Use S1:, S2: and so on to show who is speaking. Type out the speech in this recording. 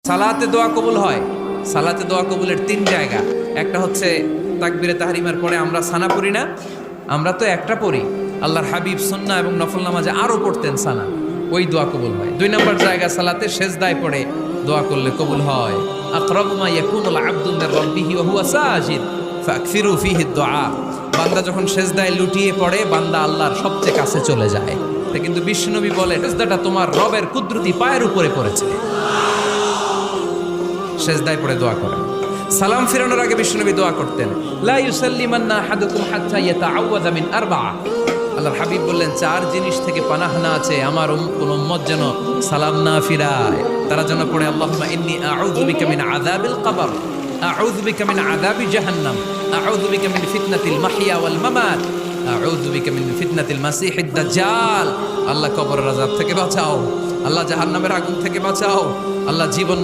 S1: সালাতে দোয়া কবুল হয়। সালাতে দোয়া কবুলের 3 জায়গা। একটা হচ্ছে তাকবীরে তাহরিমার পরে আমরা সানা পড়ি না, আমরা তো একটা পড়ি। আল্লাহর হাবিব সুন্নাহ এবং নফল নামাজে আরো পড়তেন সানা, ওই দোয়া কবুল হয়। 2 নম্বর জায়গা সালাতে সেজদায় পড়ে দোয়া করলে কবুল হয়। আকরাবু মা ইয়াকুনুল আবদু মির রাব্বিহি ওয়া হুয়া সাজিদ ফাকসিরু ফিহি দুআ। বান্দা যখন সেজদায় লুটিয়ে পড়ে বান্দা আল্লাহর সবচেয়ে কাছে চলে যায়। তা কিন্তু বিশ্বনবী বলে সেজদাটা তোমার রবের কুদরতি পায়ের উপরে পড়েছে। সেজদায় পড়ে দোয়া করেন। সালাম ফিরানোর আগে বিশ্বনবী দোয়া করতেন, লা ইউসাল্লিমান্না আহাদুকুম হাত্তা ইয়াতাআওয়াযা মিন আরবা'a। আল্লাহর হাবিব বললেন 4 জিনিস থেকে পানাহ না আছে আমার কোন উম্মত যেন সালাম না ফিরায়। তারা যেন পড়ে আল্লাহুম্মা ইন্নী আউযু বিকা মিন আযাবিল কবর, আউযু বিকা মিন আযাবি জাহান্নাম, আউযু বিকা মিন ফিতনাতিল মাহইয়া ওয়াল মামাত, আউযু বিকা মিন ফিতনাতিল মাসিহিদ দাজ্জাল। আল্লাহ কবরের আযাব থেকে বাঁচাও, আল্লাহ জাহান্নামের আগুন থেকে বাঁচাও, আল্লাহ জীবন